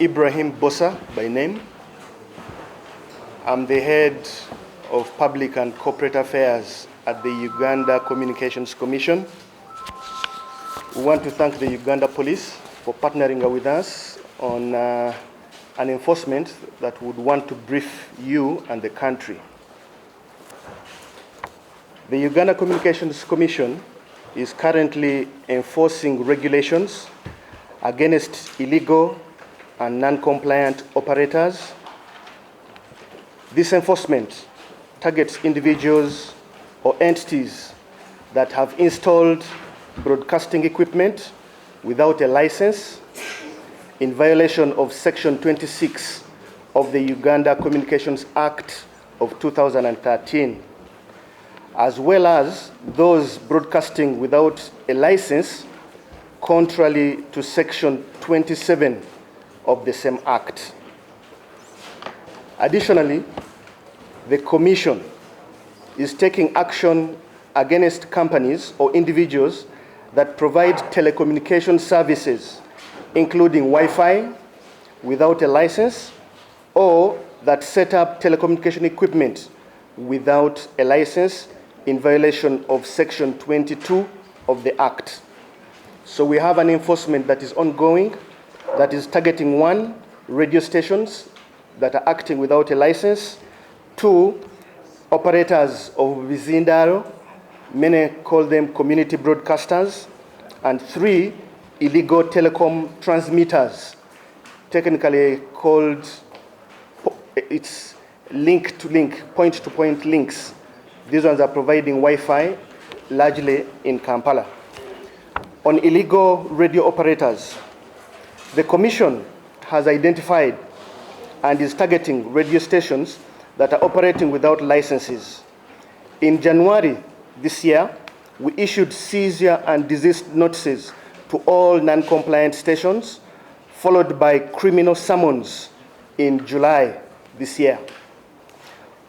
Ibrahim Bossa by name. I'm the head of Public and Corporate Affairs at the Uganda Communications Commission. We want to thank the Uganda Police for partnering with us on an enforcement that would want to brief you and the country. The Uganda Communications Commission is currently enforcing regulations against illegal and non-compliant operators. This enforcement targets individuals or entities that have installed broadcasting equipment without a license in violation of Section 26 of the Uganda Communications Act of 2013, as well as those broadcasting without a license contrary to Section 27 of the same Act. Additionally, the Commission is taking action against companies or individuals that provide telecommunication services, including Wi-Fi, without a license, or that set up telecommunication equipment without a license in violation of Section 22 of the Act. So we have an enforcement that is ongoing that is targeting 1, radio stations that are acting without a license, 2, operators of Bizindaalo, many call them community broadcasters, and 3, illegal telecom transmitters, technically called, it's link-to-link, point-to-point links. These ones are providing Wi-Fi, largely in Kampala. On illegal radio operators, the Commission has identified and is targeting radio stations that are operating without licenses. In January this year, we issued seizure and desist notices to all non-compliant stations, followed by criminal summons in July this year.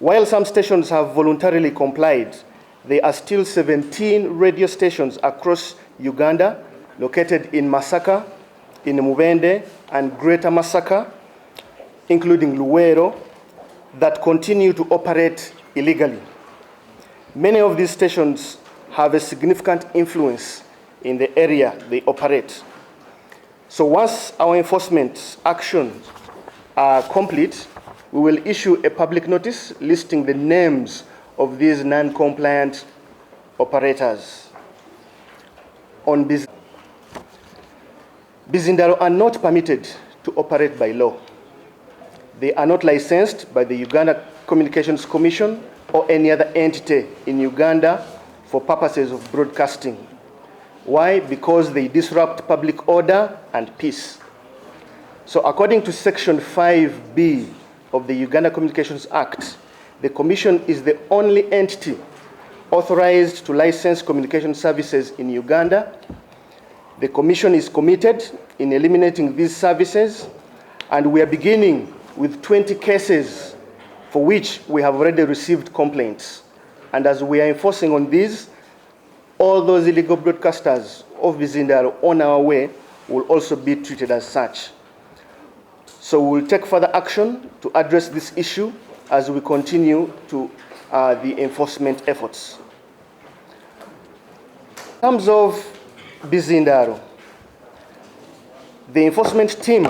While some stations have voluntarily complied, there are still 17 radio stations across Uganda, located in Masaka, in Mubende, and Greater Masaka, including Luwero, that continue to operate illegally. Many of these stations have a significant influence in the area they operate. So once our enforcement actions are complete, we will issue a public notice listing the names of these non-compliant operators. On Bizindaalo are not permitted to operate by law. They are not licensed by the Uganda Communications Commission or any other entity in Uganda for purposes of broadcasting. Why? Because they disrupt public order and peace. So according to Section 5B of the Uganda Communications Act, the Commission is the only entity authorized to license communication services in Uganda. The Commission is committed in eliminating these services, and we are beginning with 20 cases for which we have already received complaints. And as we are enforcing on these, all those illegal broadcasters of Bizindaalo on our way will also be treated as such. So we will take further action to address this issue as we continue to the enforcement efforts. In terms of Bizindaalo, the enforcement team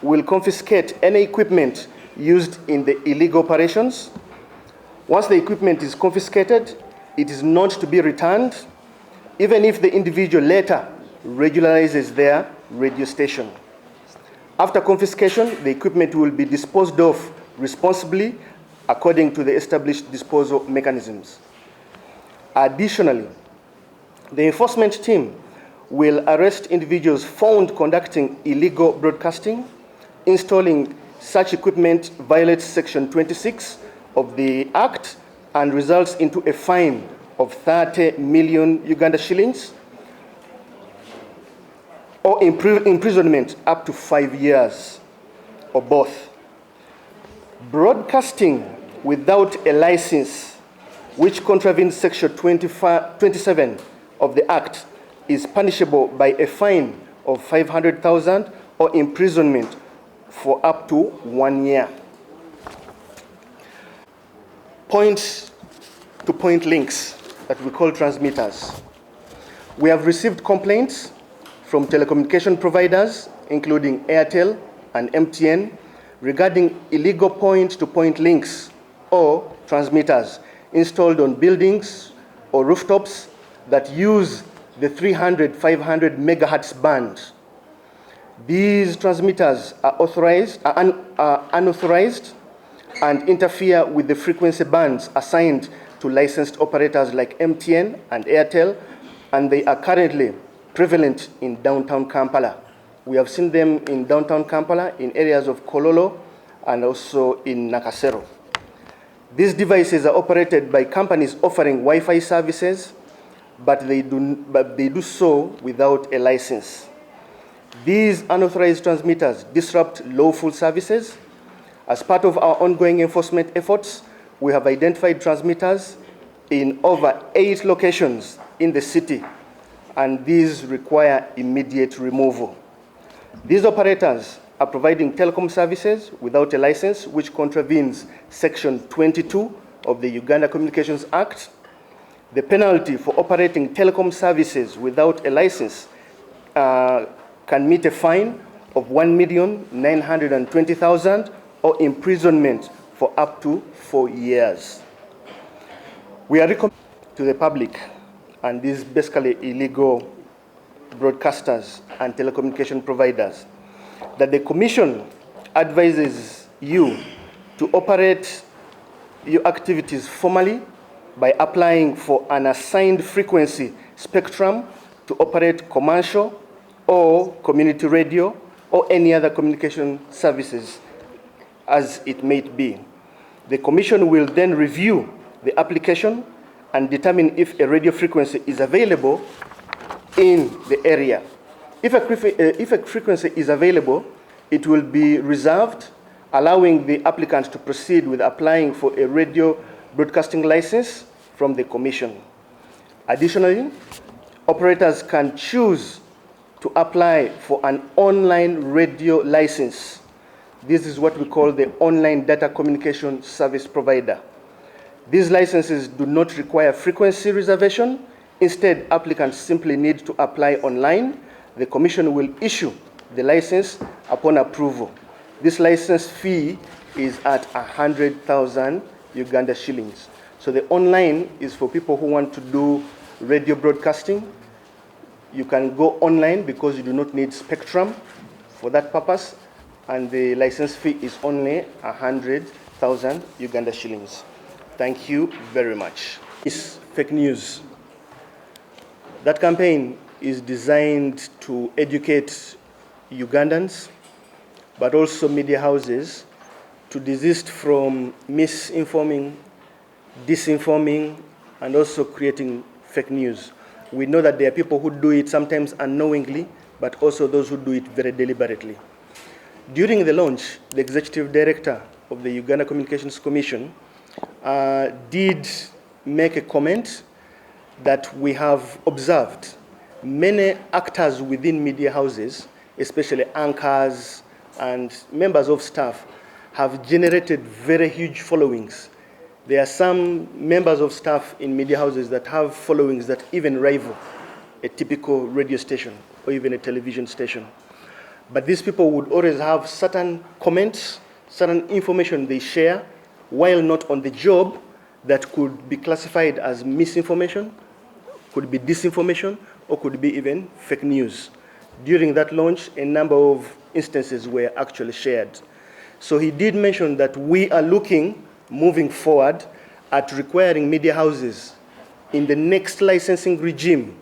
will confiscate any equipment used in the illegal operations. Once the equipment is confiscated, it is not to be returned, even if the individual later regularizes their radio station. After confiscation, the equipment will be disposed of responsibly according to the established disposal mechanisms. Additionally, the enforcement team will arrest individuals found conducting illegal broadcasting. Installing such equipment violates Section 26 of the Act and results into a fine of 30 million Uganda shillings or imprisonment up to 5 years, or both. Broadcasting without a license, which contravenes Section 27 of the Act, is punishable by a fine of 500,000 or imprisonment for up to 1 year. Point-to-point links that we call transmitters. We have received complaints from telecommunication providers, including Airtel and MTN, regarding illegal point-to-point links or transmitters installed on buildings or rooftops that use the 300, 500 megahertz band. These transmitters are unauthorized and interfere with the frequency bands assigned to licensed operators like MTN and Airtel, and they are currently prevalent in downtown Kampala. We have seen them in downtown Kampala, in areas of Kololo, and also in Nakasero. These devices are operated by companies offering Wi-Fi services, but they do so without a license. These unauthorized transmitters disrupt lawful services. As part of our ongoing enforcement efforts, we have identified transmitters in over 8 locations in the city, and these require immediate removal. These operators are providing telecom services without a license, which contravenes Section 22 of the Uganda Communications Act. The penalty for operating telecom services without a license can meet a fine of 1,920,000 or imprisonment for up to 4 years. We are recommending to the public and these basically illegal broadcasters and telecommunication providers that the Commission advises you to operate your activities formally by applying for an assigned frequency spectrum to operate commercial or community radio or any other communication services as it may be. The Commission will then review the application and determine if a radio frequency is available in the area. If a frequency is available, it will be reserved, allowing the applicant to proceed with applying for a radio broadcasting license from the Commission. Additionally, operators can choose to apply for an online radio license. This is what we call the online data communication service provider. These licenses do not require frequency reservation. Instead, applicants simply need to apply online. The Commission will issue the license upon approval. This license fee is at 100,000 Uganda shillings. So the online is for people who want to do radio broadcasting. You can go online because you do not need spectrum for that purpose, and the license fee is only 100,000 Uganda shillings. Thank you very much. It's fake news. That campaign is designed to educate Ugandans, but also media houses, to desist from misinforming, disinforming, and also creating fake news. We know that there are people who do it sometimes unknowingly, but also those who do it very deliberately. During the launch, the Executive Director of the Uganda Communications Commission did make a comment that we have observed many actors within media houses, especially anchors and members of staff, have generated very huge followings. There are some members of staff in media houses that have followings that even rival a typical radio station or even a television station. But these people would always have certain comments, certain information they share while not on the job that could be classified as misinformation, could be disinformation, or could be even fake news. During that launch, a number of instances were actually shared. So he did mention that we are looking, moving forward, at requiring media houses in the next licensing regime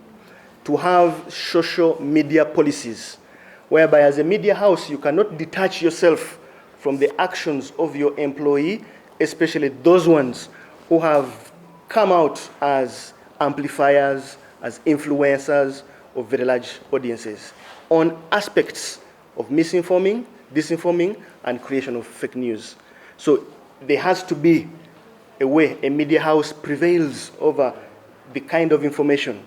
to have social media policies, whereby as a media house, you cannot detach yourself from the actions of your employee, especially those ones who have come out as amplifiers, as influencers of very large audiences, on aspects of misinforming, disinforming, and creation of fake news. So there has to be a way a media house prevails over the kind of information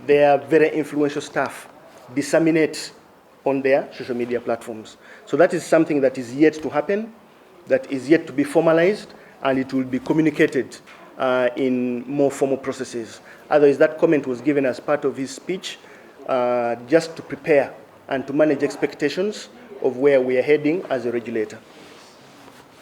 their very influential staff disseminate on their social media platforms. So that is something that is yet to happen, that is yet to be formalized, and it will be communicated in more formal processes. Otherwise, that comment was given as part of his speech just to prepare and to manage expectations of where we are heading as a regulator.